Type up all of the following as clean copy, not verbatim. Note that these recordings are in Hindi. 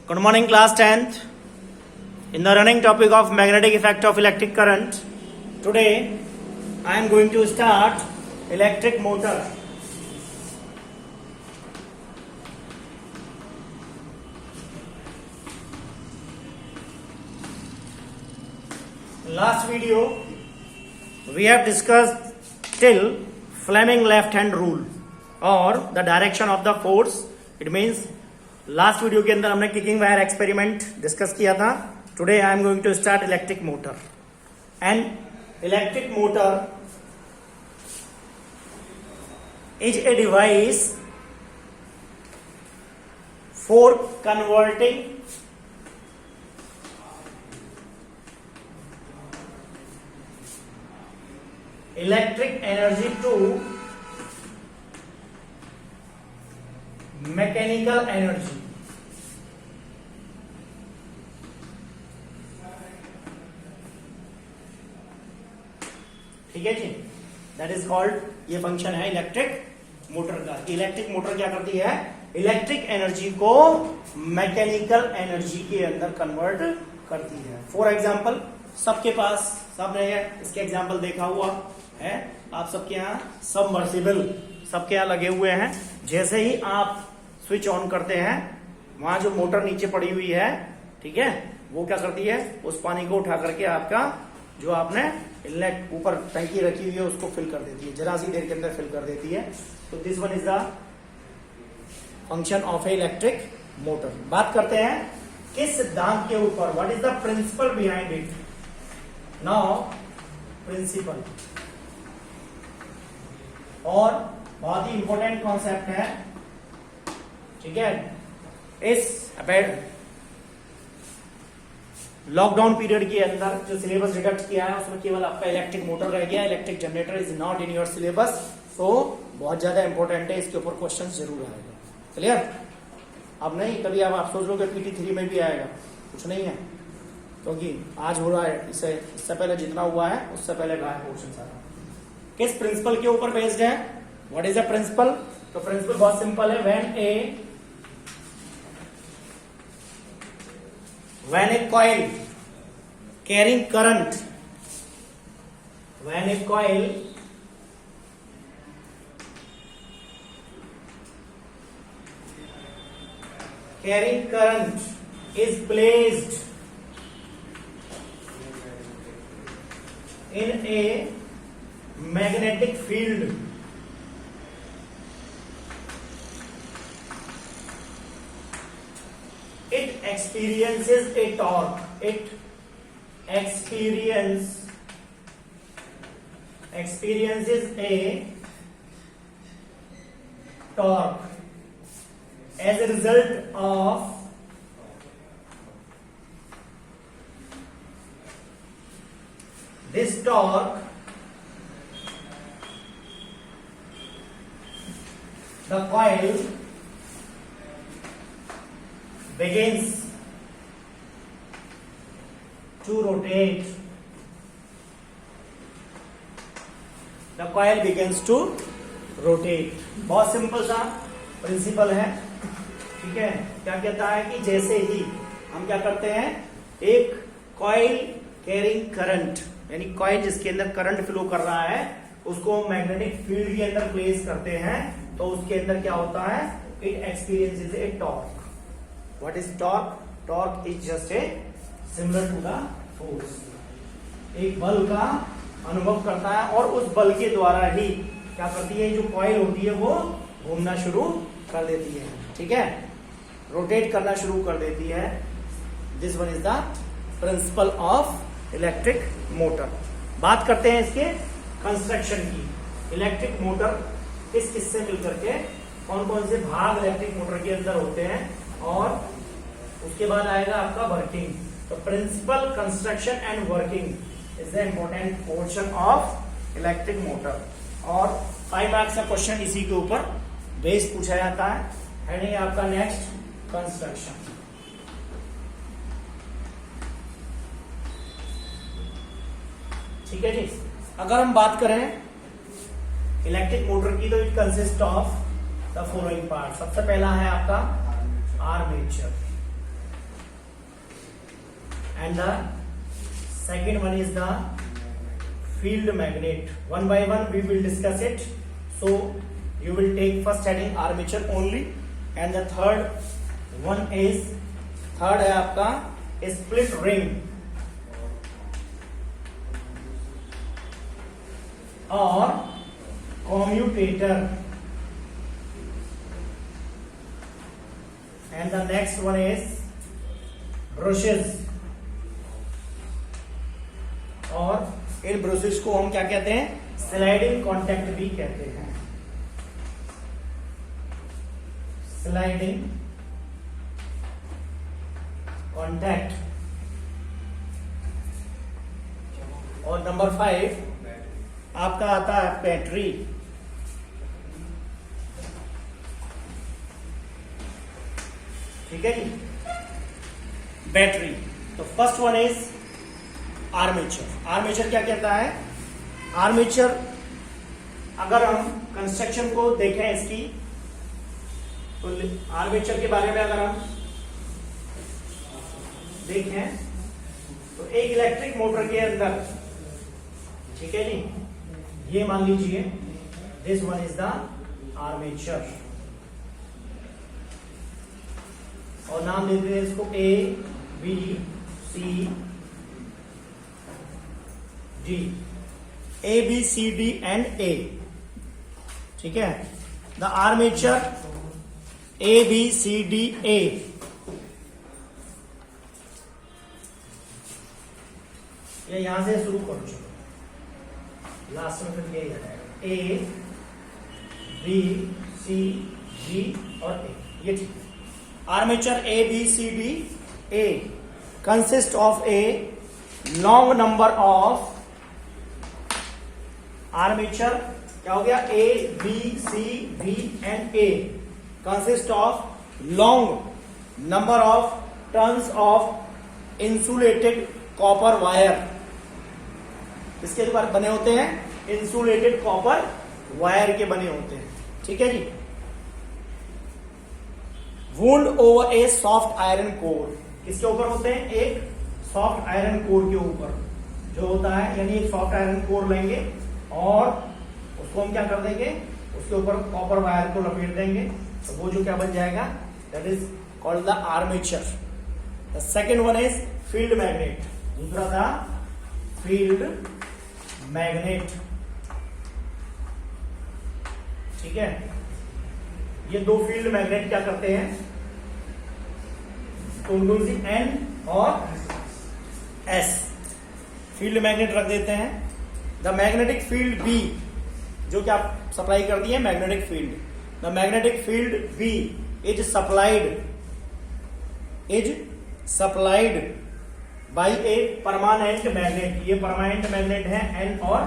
Good morning, class 10th. In the running topic of magnetic effect of electric current, today I am going to start electric motor. Last video we have discussed till Fleming left hand rule or the direction of the force. It means last video के अंदर हमने किकिंग वायर एक्सपेरिमेंट डिस्कस किया था. Today I am going to start electric motor. And electric motor is a device for converting electric energy to mechanical energy. ठीक है जी, दैट इज कॉल्ड, ये फंक्शन है इलेक्ट्रिक मोटर का. इलेक्ट्रिक मोटर क्या करती है? इलेक्ट्रिक एनर्जी को मैकेनिकल एनर्जी के अंदर कन्वर्ट करती है. फॉर एग्जांपल, सबके पास, सबने इसके एग्जांपल देखा हुआ है. आप सबके यहाँ सबमर्सिबल सबके यहाँ लगे हुए हैं. जैसे ही आप स्विच ऑन करते हैं, वहां जो मोटर नीचे पड़ी हुई है, ठीक है, वो क्या करती है? उस पानी को उठा करके आपका जो आपने इनलेट ऊपर टंकी रखी हुई है उसको फिल कर देती है. जरा सी देर के अंदर फिल कर देती है. तो this one is the function of a electric motor. बात करते हैं किस सिद्धांत के ऊपर. What is the principle behind it. Now principle, और बहुत ही इंपॉर्टेंट कॉन्सेप्ट है, ठीक है. इस लॉकडाउन पीरियड के अंदर जो सिलेबस डिडक्ट किया है उसमें केवल आपका इलेक्ट्रिक मोटर रह गया. Electric generator is not in your syllabus. तो बहुत ज्यादा इंपॉर्टेंट है, इसके ऊपर क्वेश्चन जरूर आएगा. क्लियर? अब नहीं, कभी आप सोच लो कि PT3 में भी आएगा, कुछ नहीं है, क्योंकि आज हो रहा है. इससे पहले जितना हुआ है उससे पहले रहा है क्वेश्चन सारा. किस प्रिंसिपल के ऊपर बेस्ड है? What is the principle? तो प्रिंसिपल बहुत सिंपल है. when a coil carrying current is placed in a magnetic field, it experiences a torque. It experiences a torque as a result of this torque. The coil begins to rotate. The coil begins to rotate. बहुत सिंपल सा प्रिंसिपल है, ठीक है. क्या कहता है कि जैसे ही हम क्या करते हैं, एक कॉइल कैरिंग करंट, यानी कॉइल जिसके अंदर करंट फ्लो कर रहा है, उसको मैग्नेटिक फील्ड के अंदर प्लेस करते हैं, तो उसके अंदर क्या होता है? It experiences A torque. What is torque? Torque is just a similar to the force. एक बल का अनुभव करता है और उस बल के द्वारा ही क्या करती है, जो कॉइल होती है वो घूमना शुरू कर देती है, ठीक है, रोटेट करना शुरू कर देती है. This one is the principle of electric motor. बात करते हैं इसके कंस्ट्रक्शन की. इलेक्ट्रिक मोटर किस किस से मिलकर के, कौन कौन से भाग इलेक्ट्रिक मोटर के अंदर होते हैं, और उसके बाद आएगा आपका वर्किंग. तो principle, construction and working is the important portion of electric motor. और 5 मार्क्स का क्वेश्चन इसी के ऊपर बेस पूछा जाता है. हेडिंग आपका नेक्स्ट कंस्ट्रक्शन. ठीक है जी. अगर हम बात करें इलेक्ट्रिक मोटर की, तो it consist of the following part. सबसे पहला है आपका armature. and the second one is the field magnet. One by one we will discuss it. So you will take first heading armature only, and the third है आपका split ring और commutator, and the next one is brushes. और इन ब्रशेस को हम क्या कहते हैं? स्लाइडिंग कॉन्टैक्ट भी कहते हैं। Sliding contact. और नंबर 5 आपका आता है बैटरी। ठीक है जी, बैटरी। तो first one is armature. Armature क्या कहता है? आर्मेचर, अगर हम कंस्ट्रक्शन को देखें इसकी, तो आर्मेचर के बारे में अगर हम देखें तो एक इलेक्ट्रिक मोटर के अंदर, ठीक है जी, ये मान लीजिए this one is the armature, और नाम देते हैं इसको A B C D, A B C D and A। ठीक है, the armature A B C D A। ये यहां से शुरू करो, चलो लास्ट में फिर यही जाएगा A B C D और A। ये ठीक है। Armature A B C D A consist of a long number of, armature क्या हो गया? A B C D and A consist of long number of turns of insulated copper wire. इसके द्वारा बने होते हैं, इंसुलेटेड कॉपर वायर के बने होते हैं। ठीक है जी। Wound over a soft iron core, किसके ऊपर होते हैं? एक सॉफ्ट आयरन कोर के ऊपर जो होता है, यानी एक सॉफ्ट आयरन कोर लेंगे और उसको हम क्या कर देंगे? उसके ऊपर कॉपर वायर को लपेट देंगे, तो वो जो क्या बन जाएगा? That is called the armature. The second one is field magnet. दूसरा था फील्ड मैग्नेट। ठीक है, ये दो फील्ड मैग्नेट क्या करते हैं? N और S फील्ड मैग्नेट रख देते हैं। द मैग्नेटिक फील्ड B, जो क्या सप्लाई करती है? Magnetic field. The magnetic field B is supplied by a permanent magnet. ये परमानेंट मैग्नेट है N और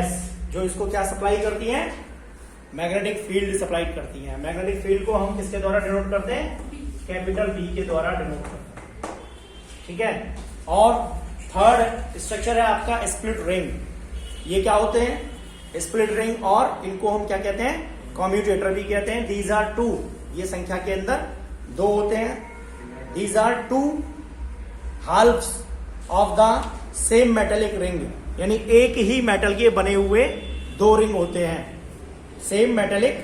S, जो इसको क्या सप्लाई करती है? मैग्नेटिक फील्ड सप्लाई करती है। मैग्नेटिक फील्ड को हम किसके द्वारा डिनोट करते हैं? कैपिटल B के द्वारा डिनोट करते हैं। ठीक है। और थर्ड स्ट्रक्चर है आपका स्प्लिट रिंग। ये क्या होते हैं? स्प्लिट रिंग, और इनको हम क्या कहते हैं? कम्यूटेटर भी कहते हैं। दीज आर टू, ये संख्या के अंदर दो होते हैं। These are two halves of the same metallic ring, यानी एक ही मेटल के बने हुए दो रिंग होते हैं, same metallic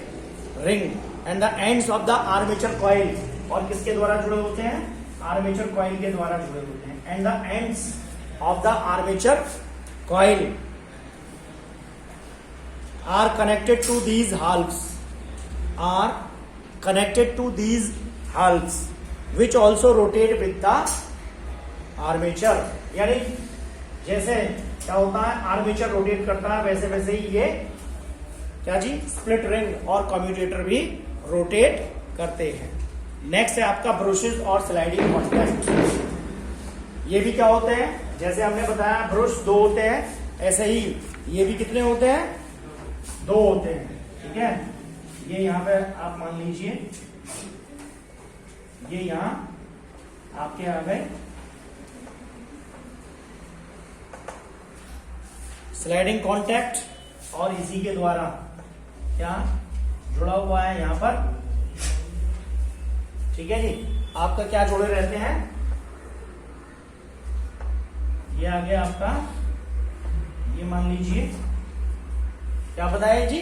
ring. And the ends of the armature coil, और किसके द्वारा जुड़े होते हैं? आर्मेचर कॉइल के द्वारा जुड़े होते हैं। And the ends of the armature coil are connected to these halves, which also rotate with the armature। यानी जैसे क्या होता है? आर्मेचर रोटेट करता है, वैसे वैसे ही ये क्या जी? स्प्लिट रिंग और कम्यूटेटर भी रोटेट करते हैं। नेक्स्ट है आपका ब्रशेस और स्लाइडिंग कॉन्टैक्ट। ये भी क्या होते हैं? जैसे हमने बताया ब्रश दो होते हैं, ऐसे ही ये भी कितने होते हैं? दो होते हैं। ठीक है, ये यहां पे आप मान लीजिए, ये यहां आपके आ गए स्लाइडिंग कॉन्टैक्ट, और इसी के द्वारा क्या जुड़ा हुआ है यहां पर? ठीक है जी, आपका क्या जुड़े रहते हैं? ये आ गया आपका, ये मान लीजिए क्या बताया जी,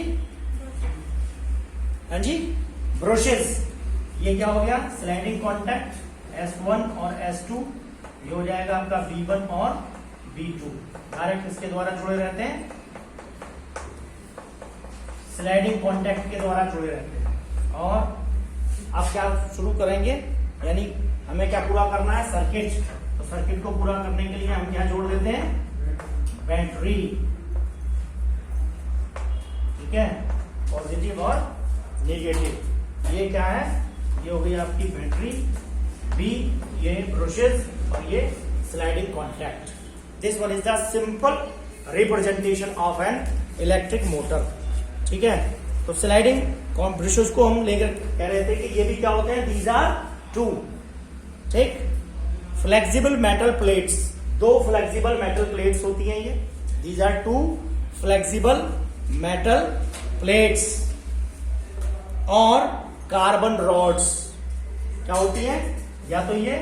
हाँ जी, ब्रशेस। ये क्या हो गया, स्लाइडिंग कॉन्टैक्ट S1 और S2, ये हो जाएगा आपका B1 और B2, डायरेक्ट इसके द्वारा जुड़े रहते हैं, स्लाइडिंग कॉन्टैक्ट के द्वारा जुड़े रहते हैं। और अब क्या शुरू करेंगे, यानी हमें क्या पूरा करना है, सर्किट। तो सर्किट को पूरा करने के लिए हम क्या जोड़ देते हैं, बैटरी, ठीक है, पॉजिटिव और नेगेटिव। ये क्या है, ये हो गई आपकी बैटरी, बी ये ब्रशेस और ये sliding contact. This one is the simple representation of an electric motor, ठीक है। तो स्लाइडिंग ब्रशेस को हम लेकर कह रहे थे कि ये भी क्या होते हैं, दीज आर टू, ठीक, फ्लेक्सिबल मेटल प्लेट्स, दो फ्लेक्सिबल मेटल प्लेट्स होती हैं ये, these are two flexible metal plates. और कार्बन रॉड्स क्या होती है, या तो ये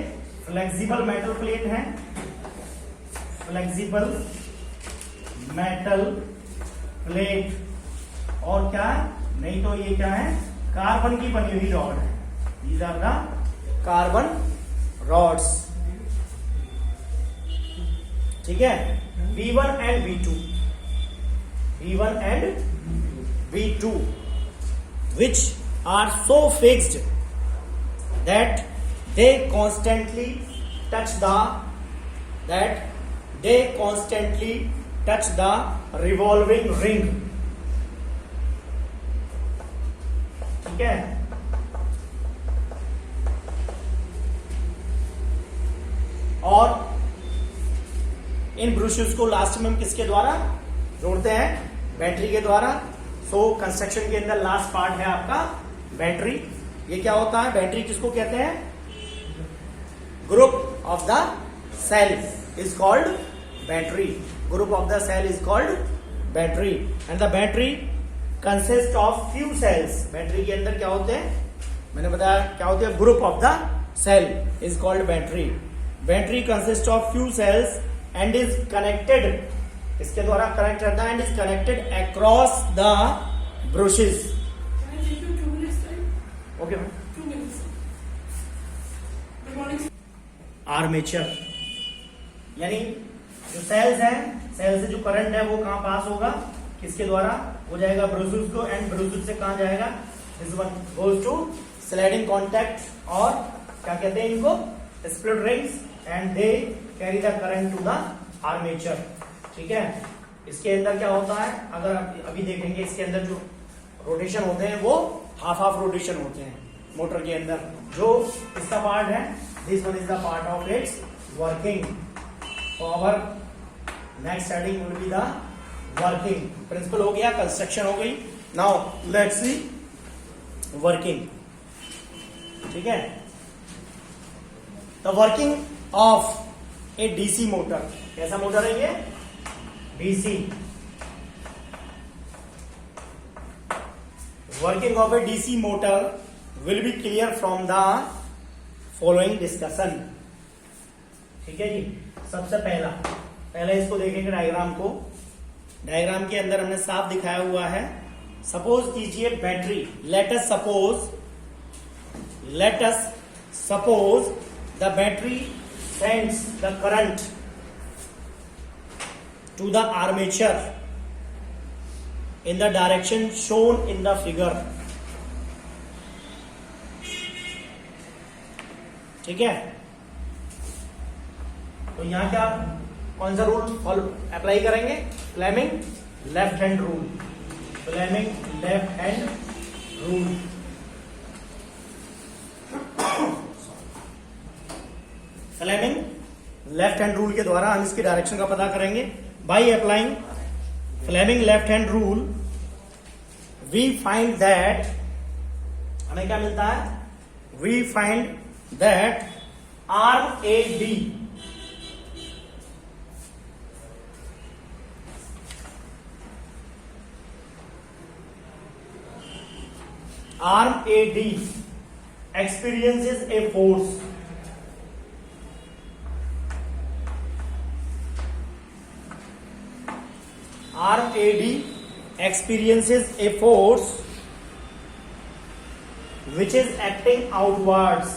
फ्लेक्सिबल मेटल प्लेट है, फ्लेक्सिबल मेटल प्लेट, और क्या नहीं तो ये क्या है, कार्बन की बनी हुई रॉड है, these are the carbon rods, ठीक है। V1 and V2, V1 and V2 which are so fixed that they constantly touch the revolving ring, ठीक है। और इन ब्रशेस को लास्ट में हम किसके द्वारा जोड़ते हैं, बैटरी के द्वारा। सो कंस्ट्रक्शन के अंदर लास्ट पार्ट है आपका बैटरी। ये क्या होता है, बैटरी किसको कहते हैं, group of the cell is called battery, group of the cell is called battery. And the battery consist of few cells, battery के अंदर क्या होते हैं, मैंने बताया क्या होते हैं, group of the cell is called battery. Battery consist of few cells and is connected, इसके द्वारा कनेक्ट रहता है, and is connected across the brushes. Okay ma'am. Armature, यानी जो सेल्स हैं, सेल से जो करंट है वो कहां पास होगा, किसके द्वारा हो जाएगा, ब्रशेस को, एंड ब्रशेस से कहां जाएगा, this one goes to sliding contact, और क्या कहते हैं इनको, split rings, and they carry the current to the armature, ठीक है। इसके अंदर क्या होता है, अगर अभी देखेंगे, इसके अंदर जो रोटेशन होते हैं वो हाफ हाफ रोटेशन होते हैं मोटर के अंदर। जो इसका पार्ट है, this one is the part of its working. Power next heading will be the working. Principle हो गया, कंस्ट्रक्शन हो गई, नाउ लेट्स सी वर्किंग, ठीक है। The working of A DC motor, कैसा मोटर है ये, DC. Working of A DC motor will be clear from the following discussion, ठीक है जी। सबसे पहले इसको देखेंगे डायग्राम को। डायग्राम के अंदर हमने साफ दिखाया हुआ है, सपोज कीजिए battery, let us suppose the battery sends the current to the armature in the direction shown in the figure, ठीक है। तो यहां क्या, कौन सा रूल अप्लाई करेंगे, Fleming left hand rule, Fleming left hand rule. Fleming left hand rule के द्वारा हम इसकी डायरेक्शन का पता करेंगे। By applying Fleming left hand rule we find that, हमें क्या मिलता है, we find that arm A D, arm A D experiences a force experiences a force which is acting outwards,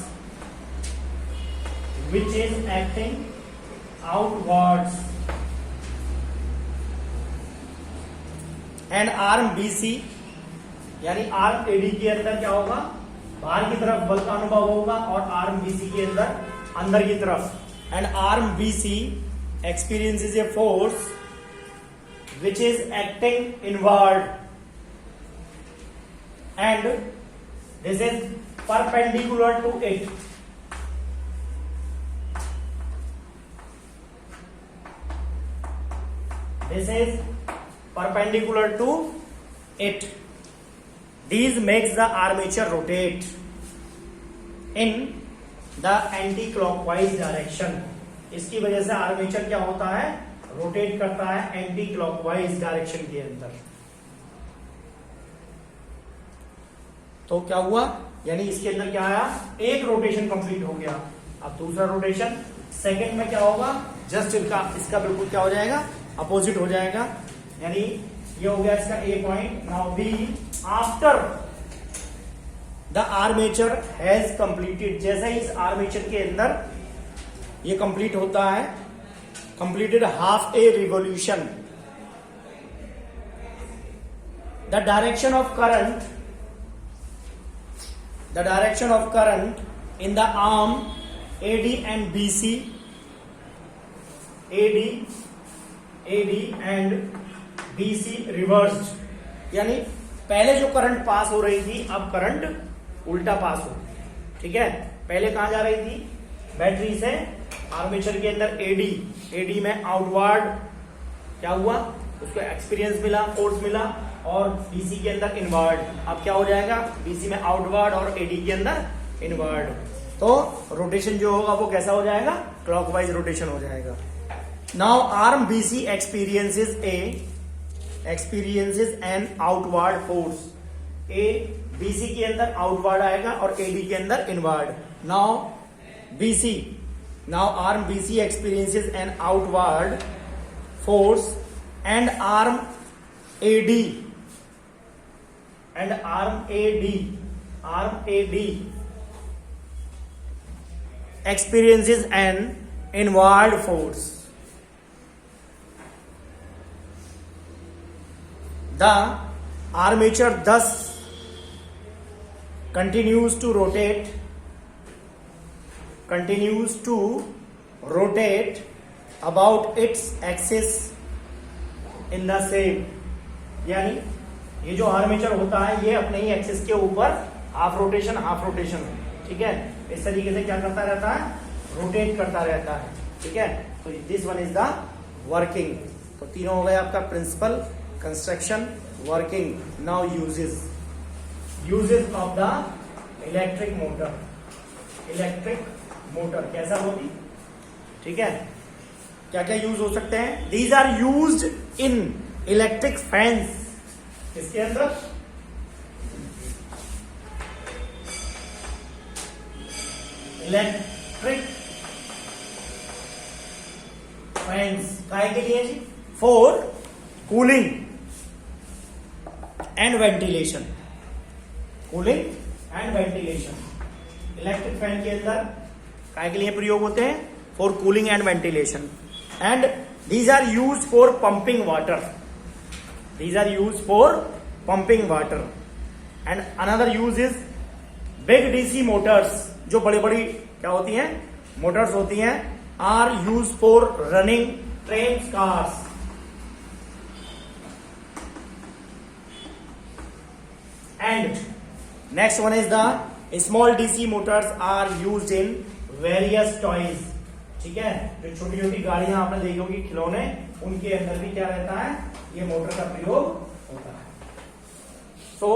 which is acting outwards, and arm BC यानी आर्म AD के अंदर क्या होगा, बाहर की तरफ बल का अनुभव होगा, और आर्म BC के अंदर की तरफ. And arm BC experiences a force which is acting inward, and this is perpendicular to it. This is perpendicular to it. These makes the armature rotate in the anti-clockwise direction. इसकी वजह से आर्मेचर क्या होता है, रोटेट करता है एंटी क्लॉकवाइज डायरेक्शन के अंदर. तो क्या हुआ, यानी इसके अंदर क्या आया, एक रोटेशन कंप्लीट हो गया. अब दूसरा रोटेशन सेकंड में क्या होगा, जस्ट इसका बिल्कुल क्या हो जाएगा, अपोजिट हो जाएगा. यानी ये हो गया इसका A point. Now B, after the armature has completed, जैसे इस आर्मेचर के अंदर ये कंप्लीट होता है, completed half a revolution, the direction of current, the direction of current in the arm AD and BC, AD and BC reversed. यानी पहले जो करंट पास हो रही थी, अब करंट उल्टा पास हो. ठीक है, पहले कहां जा रही थी, बैटरी से आर्मेचर के अंदर AD में आउटवर्ड क्या हुआ, उसको एक्सपीरियंस मिला, फोर्स मिला, और BC के अंदर इनवर्ड. अब क्या हो जाएगा, BC में आउटवर्ड और AD के अंदर इनवर्ड. तो रोटेशन जो होगा वो कैसा हो जाएगा, क्लॉकवाइज रोटेशन हो जाएगा. Now arm BC experiences an outward force. BC के अंदर आउटवर्ड आएगा और AD के अंदर inward. Now arm BC experiences an outward force and arm AD experiences an inward force. The armature thus continues to rotate about its axis in the same. यानी ये जो आर्मेचर होता है ये अपने ही एक्सिस के ऊपर हाफ रोटेशन, ठीक है, इस तरीके से क्या करता रहता है, रोटेट करता रहता है. ठीक है, तो this one is the working. तो तीनों हो गए आपका, principle, construction, working. Now uses of the electric motor कैसा होगी. ठीक है, क्या क्या यूज हो सकते हैं. These are used in electric fans. इसके अंदर इलेक्ट्रिक फैंस काहे के लिए जी, for cooling and ventilation. Electric fan के अंदर काहे के लिए प्रयोग होते हैं, for cooling and ventilation. And these are use for pumping water. And another use is big DC motors, जो बड़ी बड़ी क्या होती हैं, मोटर्स होती हैं, are used for running trains, cars. And next one is the small DC motors are used in various toys. ठीक है, जो छोटी छोटी गाड़ियां आपने देखी होगी, खिलौने, उनके अंदर भी क्या रहता है, ये मोटर का प्रयोग होता है. So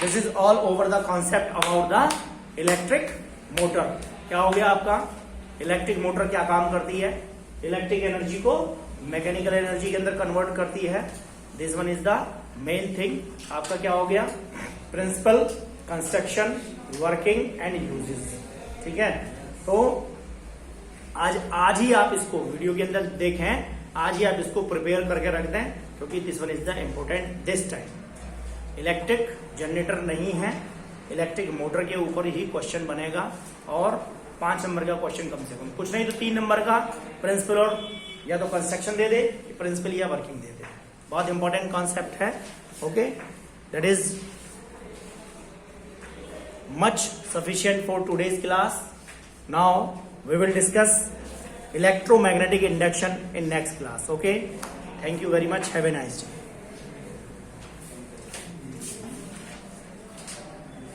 this is all over the concept about the electric motor. क्या हो गया आपका, इलेक्ट्रिक मोटर क्या काम करती है, इलेक्ट्रिक एनर्जी को मैकेनिकल एनर्जी के अंदर कन्वर्ट करती है. This one is the main thing. आपका क्या हो गया, principle, construction, working and uses. ठीक है, तो आज ही आप इसको वीडियो के अंदर देखें, आज ही आप इसको प्रिपेयर करके रख दें. क्योंकि this one is the important this time. Electric generator नहीं है, इलेक्ट्रिक मोटर के ऊपर ही क्वेश्चन बनेगा और 5 नंबर का क्वेश्चन कम से कम, कुछ नहीं तो 3 नंबर का प्रिंसिपल और या तो कंस्ट्रक्शन दे दे, प्रिंसिपल या वर्किंग दे दे। बहुत इंपॉर्टेंट कॉन्सेप्ट है। Okay, that is much sufficient for today's class. Now we will discuss electromagnetic induction in next class. Okay, thank you very much. Have a nice day.